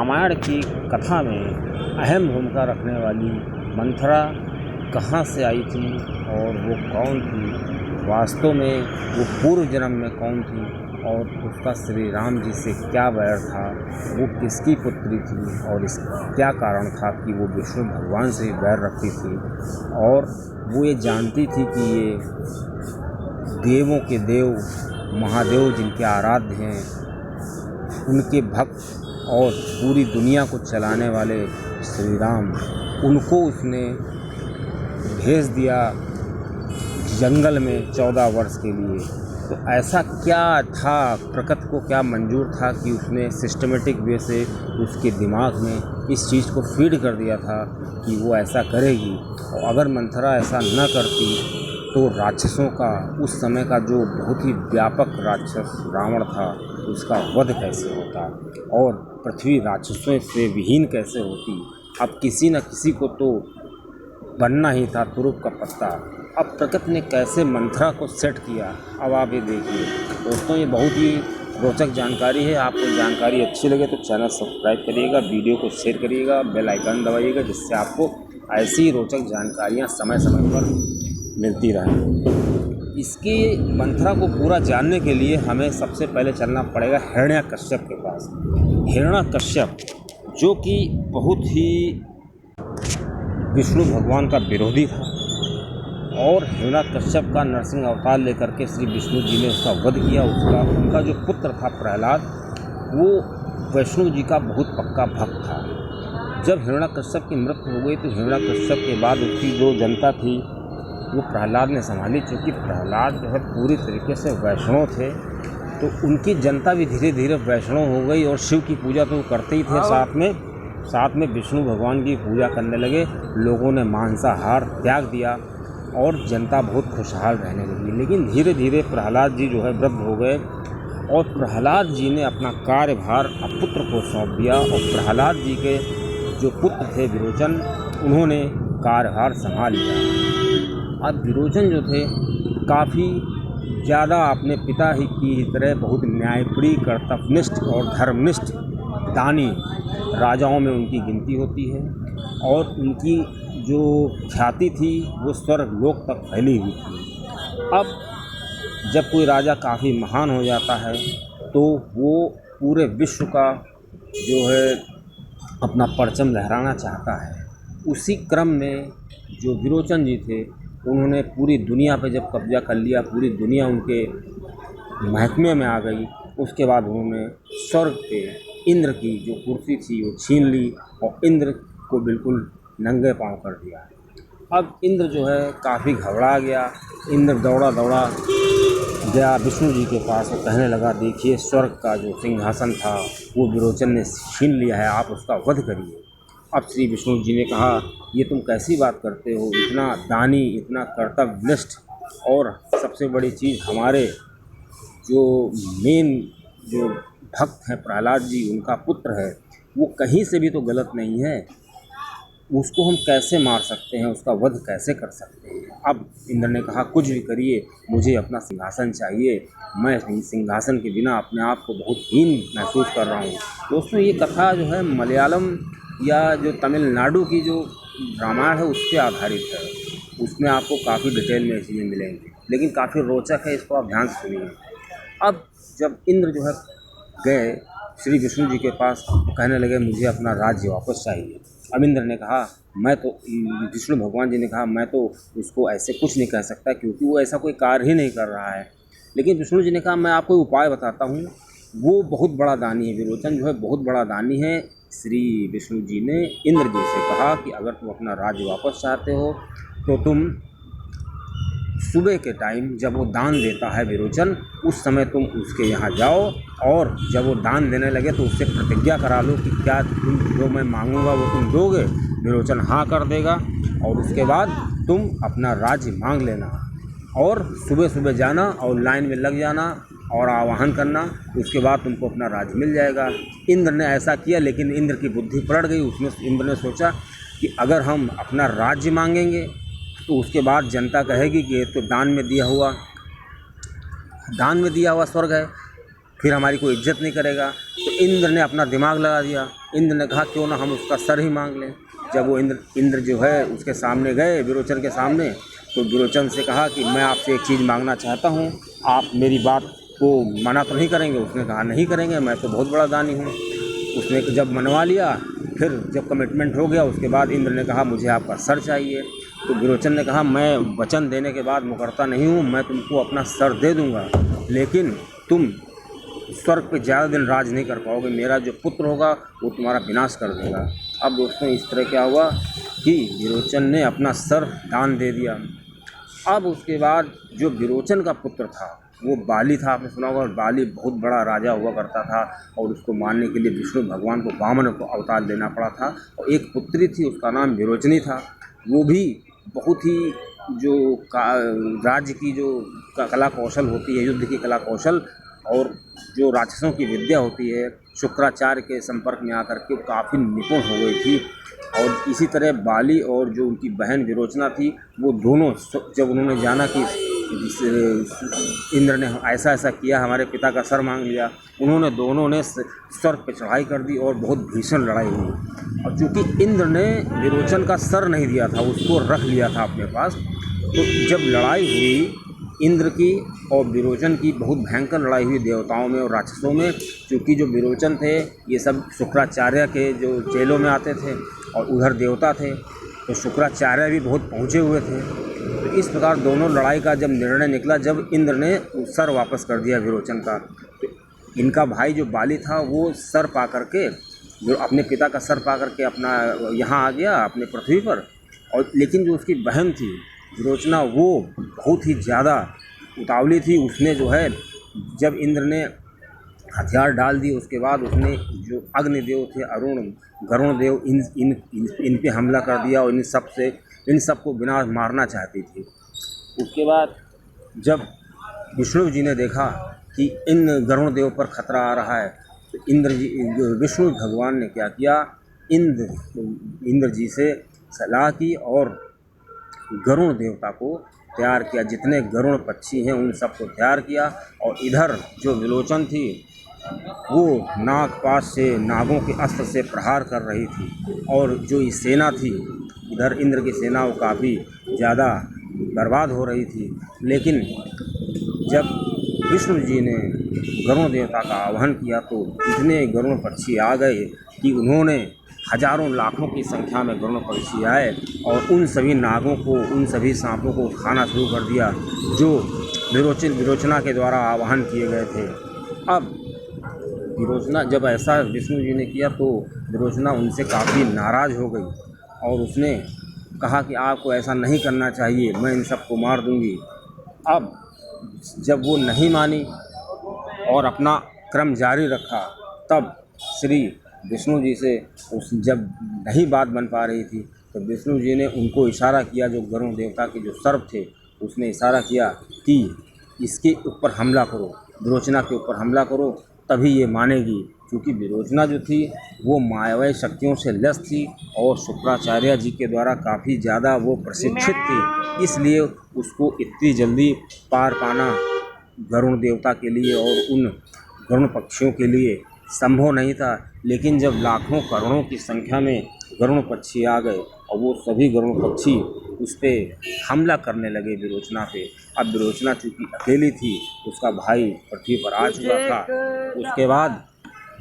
रामायण की कथा में अहम भूमिका रखने वाली मंथरा कहाँ से आई थी और वो कौन थी, वास्तव में वो पूर्व जन्म में कौन थी और उसका श्री राम जी से क्या वैर था, वो किसकी पुत्री थी और इस क्या कारण था कि वो विष्णु भगवान से वैर रखती थी और वो ये जानती थी कि ये देवों के देव महादेव जिनके आराध्य हैं, उनके भक्त और पूरी दुनिया को चलाने वाले श्री राम, उनको उसने भेज दिया जंगल में 14 वर्ष के लिए। तो ऐसा क्या था, प्रकृति को क्या मंजूर था कि उसने सिस्टमेटिक वे से उसके दिमाग में इस चीज़ को फीड कर दिया था कि वो ऐसा करेगी। और अगर मंथरा ऐसा न करती तो राक्षसों का, उस समय का जो बहुत ही व्यापक राक्षस रावण था, उसका वध कैसे होता और पृथ्वी राक्षसों से विहीन कैसे होती। अब किसी न किसी को तो बनना ही था तुरुप का पत्ता। अब प्रकृति ने कैसे मंथरा को सेट किया, अब आप ये देखिए। दोस्तों, ये बहुत ही रोचक जानकारी है। आपको जानकारी अच्छी लगे तो चैनल सब्सक्राइब करिएगा, वीडियो को शेयर करिएगा, बेल आइकन दबाइएगा, जिससे आपको ऐसी रोचक जानकारियाँ समय समय पर मिलती रहें। इसकी मंथरा को पूरा जानने के लिए हमें सबसे पहले चलना पड़ेगा हिरण्यकश्यप के पास। हिरण्यकश्यप जो कि बहुत ही विष्णु भगवान का विरोधी था और हिरण्यकश्यप का नरसिंह अवतार लेकर के श्री विष्णु जी ने उसका वध किया। उनका जो पुत्र था प्रहलाद, वो वैष्णो जी का बहुत पक्का भक्त था। जब हिरण्यकश्यप की मृत्यु हो गई तो हिरण्यकश्यप के बाद उसकी जो जनता थी वो प्रहलाद ने संभाली। चूँकि प्रहलाद जो है पूरी तरीके से वैष्णव थे, तो उनकी जनता भी धीरे धीरे वैष्णव हो गई और शिव की पूजा तो वो करते ही थे, साथ में विष्णु भगवान की पूजा करने लगे। लोगों ने मांसाहार त्याग दिया और जनता बहुत खुशहाल रहने लगी। लेकिन धीरे धीरे प्रहलाद जी जो है वृद्ध हो गए और प्रहलाद जी ने अपना कार्यभार पुत्र को सौंप दिया और प्रहलाद जी के जो पुत्र थे विरोचन, उन्होंने कार्यभार संभाल लिया। अब विरोचन जो थे काफ़ी ज़्यादा अपने पिता ही की तरह बहुत न्यायप्रिय, कर्तव्यनिष्ठ और धर्मनिष्ठ दानी राजाओं में उनकी गिनती होती है और उनकी जो ख्याति थी वो स्वर्ग लोक तक फैली हुई थी। अब जब कोई राजा काफ़ी महान हो जाता है तो वो पूरे विश्व का जो है अपना परचम लहराना चाहता है। उसी क्रम में जो विरोचन जी थे, उन्होंने पूरी दुनिया पे जब कब्जा कर लिया, पूरी दुनिया उनके महकमे में आ गई, उसके बाद उन्होंने स्वर्ग पे इंद्र की जो कुर्सी थी वो छीन ली और इंद्र को बिल्कुल नंगे पांव कर दिया। अब इंद्र जो है काफ़ी घबरा गया। इंद्र दौड़ा गया विष्णु जी के पास और कहने लगा, देखिए स्वर्ग का जो सिंहासन था वो विरोचन ने छीन लिया है, आप उसका वध करिए। अब श्री विष्णु जी ने कहा, ये तुम कैसी बात करते हो, इतना दानी, इतना कर्तव्यनिष्ठ और सबसे बड़ी चीज़ हमारे जो मेन जो भक्त हैं प्रहलाद जी, उनका पुत्र है, वो कहीं से भी तो गलत नहीं है, उसको हम कैसे मार सकते हैं, उसका वध कैसे कर सकते हैं। अब इंद्र ने कहा, कुछ भी करिए, मुझे अपना सिंहासन चाहिए, मैं सिंहासन के बिना अपने आप को बहुत हीन महसूस कर रहा हूँ। दोस्तों, ये कथा जो है मलयालम या जो तमिलनाडु की जो रामायण है उस पर आधारित है। उसमें आपको काफ़ी डिटेल में चीज़ें मिलेंगी, लेकिन काफ़ी रोचक है, इसको आप ध्यान से सुनिए। अब जब इंद्र जो है गए श्री विष्णु जी के पास, कहने लगे मुझे अपना राज्य वापस चाहिए। अब इंद्र ने कहा, मैं तो, विष्णु भगवान जी ने कहा, मैं तो उसको ऐसे कुछ नहीं कह सकता क्योंकि वो ऐसा कोई कार्य ही नहीं कर रहा है। लेकिन विष्णु जी ने कहा, मैं आपको उपाय बताता हूँ। वो बहुत बड़ा दानी है, विरोचन जो है बहुत बड़ा दानी है। श्री विष्णु जी ने इंद्र जी से कहा कि अगर तुम अपना राज्य वापस चाहते हो तो तुम सुबह के टाइम जब वो दान देता है विरोचन, उस समय तुम उसके यहाँ जाओ और जब वो दान देने लगे तो उससे प्रतिज्ञा करा लो कि क्या तुम जो मैं मांगूंगा वो तुम दोगे। विरोचन हाँ कर देगा और उसके बाद तुम अपना राज्य मांग लेना और सुबह सुबह जाना और लाइन में लग जाना और आवाहन करना, उसके बाद तुमको अपना राज्य मिल जाएगा। इंद्र ने ऐसा किया, लेकिन इंद्र की बुद्धि पलट गई। उसमें इंद्र ने सोचा कि अगर हम अपना राज्य मांगेंगे तो उसके बाद जनता कहेगी कि ये तो दान में दिया हुआ स्वर्ग है, फिर हमारी कोई इज्जत नहीं करेगा। तो इंद्र ने अपना दिमाग लगा दिया। इंद्र ने कहा क्यों ना हम उसका सर ही मांग लें। जब वो इंद्र जो है उसके सामने गए, विरोचन के सामने, तो विरोचन से कहा कि मैं आपसे एक चीज़ मांगना चाहता हूँ, आप मेरी बात को मना तो नहीं करेंगे। उसने कहा नहीं करेंगे, मैं तो बहुत बड़ा दानी हूँ। उसने जब मनवा लिया, फिर जब कमिटमेंट हो गया, उसके बाद इंद्र ने कहा मुझे आपका सर चाहिए। तो विरोचन ने कहा मैं वचन देने के बाद मुकरता नहीं हूँ, मैं तुमको अपना सर दे दूँगा, लेकिन तुम स्वर्ग पे ज़्यादा दिन राज नहीं कर पाओगे। मेरा जो पुत्र होगा वो तुम्हारा विनाश कर देगा। अब दोस्तों इस तरह क्या हुआ कि विरोचन ने अपना सर दान दे दिया। अब उसके बाद जो विरोचन का पुत्र था वो बाली था, आपने सुना होगा। और बाली बहुत बड़ा राजा हुआ करता था और उसको मारने के लिए विष्णु भगवान को वामन को अवतार लेना पड़ा था। और एक पुत्री थी, उसका नाम विरोचनी था। वो भी बहुत ही जो राज्य की जो कला कौशल होती है, युद्ध की कला कौशल और जो राक्षसों की विद्या होती है, शुक्राचार्य के संपर्क में आकर के काफ़ी निपुण हो गई थी। और इसी तरह बाली और जो उनकी बहन विरोचना थी, वो दोनों जब उन्होंने जाना कि इंद्र ने ऐसा ऐसा किया, हमारे पिता का सर मांग लिया, उन्होंने दोनों ने स्वर्ग पर चढ़ाई कर दी और बहुत भीषण लड़ाई हुई। और चूँकि इंद्र ने विरोचन का सर नहीं दिया था, उसको रख लिया था अपने पास, तो जब लड़ाई हुई इंद्र की और विरोचन की, बहुत भयंकर लड़ाई हुई देवताओं में और राक्षसों में। क्योंकि जो विरोचन थे ये सब शुक्राचार्य के जो चेलों में आते थे और उधर देवता थे, तो शुक्राचार्य भी बहुत पहुँचे हुए थे। तो इस प्रकार दोनों लड़ाई का जब निर्णय निकला, जब इंद्र ने सर वापस कर दिया विरोचन का, तो इनका भाई जो बाली था वो सर पा करके, जो अपने पिता का सर पा करके अपना यहाँ आ गया अपने पृथ्वी पर। और लेकिन जो उसकी बहन थी विरोचना, वो बहुत ही ज़्यादा उतावली थी। उसने जो है जब इंद्र ने हथियार डाल दिए, उसके बाद उसने जो अग्निदेव थे अरुण, गरुण देव, इन पे हमला कर दिया और इन सब को विनाश मारना चाहती थी। उसके बाद जब विष्णु जी ने देखा कि इन गरुण देव पर खतरा आ रहा है, तो विष्णु भगवान ने क्या किया, इंद्र जी से सलाह की और गरुण देवता को तैयार किया। जितने गरुण पक्षी हैं उन सबको तैयार किया। और इधर जो विलोचन थी वो नागपाश से, नागों के अस्त्र से प्रहार कर रही थी। और जो ये सेना थी, इधर इंद्र की सेना वो काफ़ी ज़्यादा बर्बाद हो रही थी। लेकिन जब विष्णु जी ने गरुण देवता का आह्वान किया तो इतने गरुण पक्षी आ गए कि उन्होंने हजारों लाखों की संख्या में गरुण पक्षी आए और उन सभी नागों को, उन सभी सांपों को खाना शुरू कर दिया जो विरोचना के द्वारा आह्वान किए गए थे। अब विरोचना जब ऐसा विष्णु जी ने किया तो विरोचना उनसे काफ़ी नाराज़ हो गई और उसने कहा कि आपको ऐसा नहीं करना चाहिए, मैं इन सबको मार दूंगी। अब जब वो नहीं मानी और अपना क्रम जारी रखा, तब श्री विष्णु जी से जब नहीं बात बन पा रही थी तो विष्णु जी ने उनको इशारा किया, जो गरुण देवता के जो सर्प थे उसने इशारा किया कि इसके ऊपर हमला करो, विरोचना के ऊपर हमला करो, तभी ये मानेगी। क्योंकि विरोचना जो थी वो मायावी शक्तियों से लैस थी और शुक्राचार्य जी के द्वारा काफ़ी ज़्यादा वो प्रशिक्षित थी, इसलिए उसको इतनी जल्दी पार पाना गरुण देवता के लिए और उन गरुण पक्षियों के लिए संभव नहीं था। लेकिन जब लाखों करोड़ों की संख्या में गरुण पक्षी आ गए और वो सभी गरुण पक्षी उस पर हमला करने लगे विरोचना पे। अब विरोचना चूँकि अकेली थी, उसका भाई पृथ्वी पर आ चुका था, उसके बाद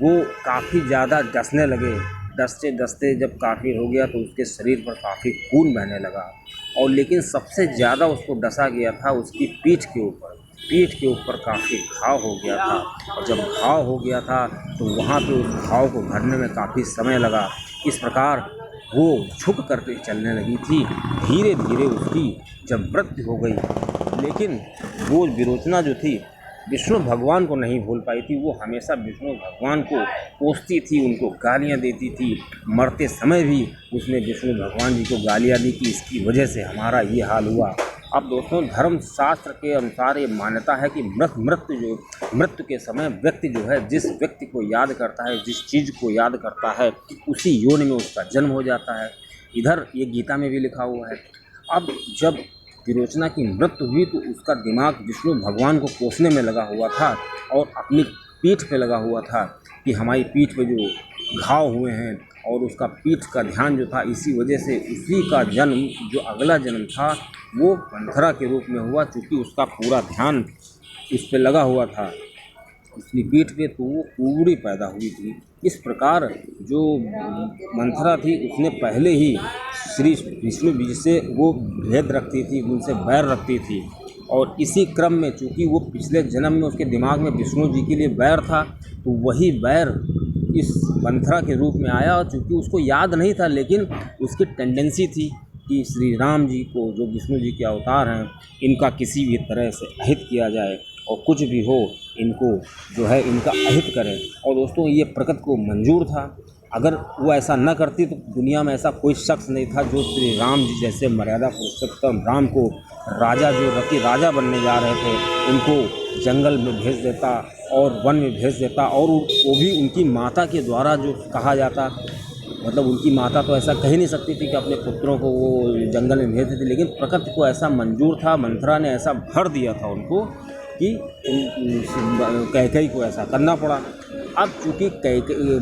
वो काफ़ी ज़्यादा डसने लगे। डसते डसते जब काफ़ी हो गया तो उसके शरीर पर काफ़ी खून बहने लगा। और लेकिन सबसे ज़्यादा उसको डसा गया था उसकी पीठ के ऊपर काफ़ी घाव हो गया था। और जब घाव हो गया था तो वहाँ पे उस घाव को भरने में काफ़ी समय लगा। इस प्रकार वो झुक करके चलने लगी थी। धीरे धीरे उसकी जब मृत्यु हो गई, लेकिन वो विरोचना जो थी विष्णु भगवान को नहीं भूल पाई थी। वो हमेशा विष्णु भगवान को कोसती थी, उनको गालियाँ देती थी। मरते समय भी उसने विष्णु भगवान जी को गालियाँ दी कि इसकी वजह से हमारा ये हाल हुआ। अब दोस्तों धर्म शास्त्र के अनुसार ये मान्यता है कि मृत्यु के समय व्यक्ति जो है, जिस व्यक्ति को याद करता है, जिस चीज़ को याद करता है, उसी योनि में उसका जन्म हो जाता है। इधर ये गीता में भी लिखा हुआ है। अब जब विरोचना की मृत्यु हुई तो उसका दिमाग विष्णु भगवान को कोसने में लगा हुआ था और अपनी पीठ पे लगा हुआ था कि हमारी पीठ पे जो घाव हुए हैं, और उसका पीठ का ध्यान जो था, इसी वजह से उसी का जन्म, जो अगला जन्म था, वो मंथरा के रूप में हुआ, चूँकि उसका पूरा ध्यान उस पे लगा हुआ था, उसकी पीठ पे, तो वो पूरी पैदा हुई थी। इस प्रकार जो मंथरा थी, उसने पहले ही श्री विष्णु जी से वो भेद रखती थी, उनसे बैर रखती थी, और इसी क्रम में चूँकि वो पिछले जन्म में उसके दिमाग में विष्णु जी के लिए बैर था, तो वही बैर इस मंथरा के रूप में आया। और चूँकि उसको याद नहीं था, लेकिन उसकी टेंडेंसी थी कि श्री राम जी को, जो विष्णु जी के अवतार हैं, इनका किसी भी तरह से अहित किया जाए, और कुछ भी हो इनको जो है इनका अहित करें। और दोस्तों, ये प्रकृति को मंजूर था। अगर वो ऐसा न करती तो दुनिया में ऐसा कोई शख्स नहीं था जो श्री राम जी जैसे मर्यादा पुरुषोत्तम राम को राजा, जो रति राजा बनने जा रहे थे, उनको जंगल में भेज देता और वन में भेज देता, और वो भी उनकी माता के द्वारा, जो कहा जाता, मतलब उनकी माता तो ऐसा कह ही नहीं सकती थी कि अपने पुत्रों को वो जंगल में भेज देती, लेकिन प्रकृति को ऐसा मंजूर था, मंथरा ने ऐसा भर दिया था उनको कि कैकेयी को ऐसा करना पड़ा। अब चूँकि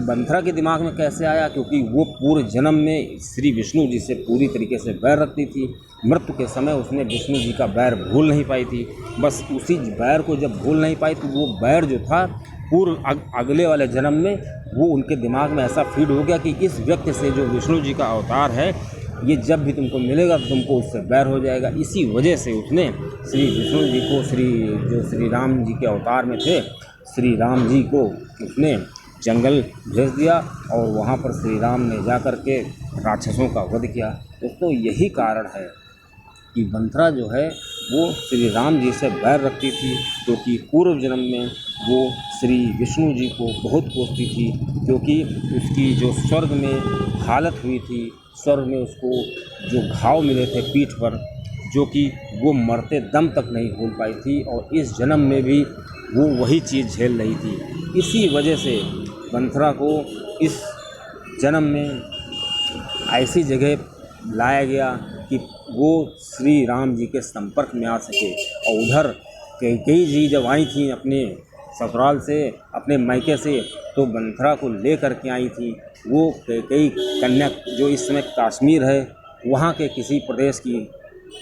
मंथरा के दिमाग में कैसे आया, क्योंकि वो पूर्व जन्म में श्री विष्णु जी से पूरी तरीके से बैर रखती थी। मृत्यु के समय उसने विष्णु जी का बैर भूल नहीं पाई थी। बस उसी बैर को जब भूल नहीं पाई, तो वो बैर जो था पूर्व अगले वाले जन्म में वो उनके दिमाग में ऐसा फीड हो गया कि इस व्यक्ति से, जो विष्णु जी का अवतार है, ये जब भी तुमको मिलेगा तो तुमको उससे बैर हो जाएगा। इसी वजह से उसने श्री विष्णु जी को, जो श्री राम जी के अवतार में थे, श्री राम जी को उसने जंगल भेज दिया, और वहाँ पर श्री राम ने जा कर के राक्षसों का वध किया। दोस्तों, यही कारण है कि मंथरा जो है वो श्री राम जी से बैर रखती थी, क्योंकि पूर्व जन्म में वो श्री विष्णु जी को बहुत कोसती थी, क्योंकि उसकी जो स्वर्ग में हालत हुई थी, स्वर्ग में उसको जो घाव मिले थे पीठ पर, जो कि वो मरते दम तक नहीं भूल पाई थी, और इस जन्म में भी वो वही चीज़ झेल रही थी। इसी वजह से मंथरा को इस जन्म में ऐसी जगह लाया गया कि वो श्री राम जी के संपर्क में आ सके। और उधर कैकेयी जी जब आई थी अपने ससुराल से, अपने मायके से, तो मंथरा को ले कर के आई थी। वो कैकेयी कन्या, जो इस समय कश्मीर है, वहाँ के किसी प्रदेश की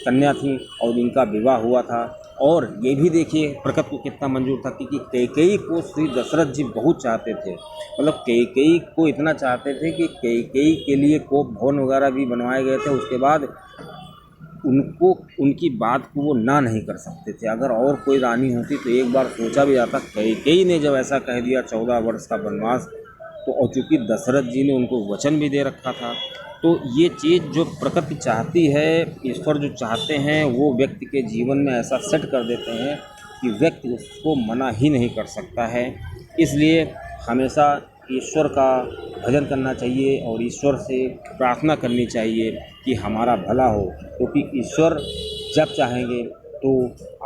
कन्या थी, और इनका विवाह हुआ था। और ये भी देखिए प्रकृति को कितना मंजूर था, क्योंकि कैकेयी को श्री दशरथ जी बहुत चाहते थे। मतलब कैकेयी को इतना चाहते थे कि कैकेयी के लिए कोप भवन वगैरह भी बनवाए गए थे। उसके बाद उनको, उनकी बात को वो ना नहीं कर सकते थे। अगर और कोई रानी होती तो एक बार सोचा भी जाता। कैकेयी ने जब ऐसा कह दिया 14 वर्ष का वनवास, तो और चूँकि दशरथ जी ने उनको वचन भी दे रखा था, तो ये चीज़ जो प्रकृति चाहती है, ईश्वर जो चाहते हैं, वो व्यक्ति के जीवन में ऐसा सेट कर देते हैं कि व्यक्ति उसको मना ही नहीं कर सकता है। इसलिए हमेशा ईश्वर का भजन करना चाहिए और ईश्वर से प्रार्थना करनी चाहिए कि हमारा भला हो, क्योंकि ईश्वर जब चाहेंगे तो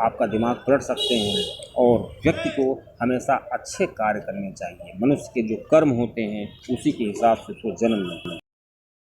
आपका दिमाग पलट सकते हैं। और व्यक्ति को हमेशा अच्छे कार्य करने चाहिए। मनुष्य के जो कर्म होते हैं, उसी के हिसाब से उसको जन्म मिलता है।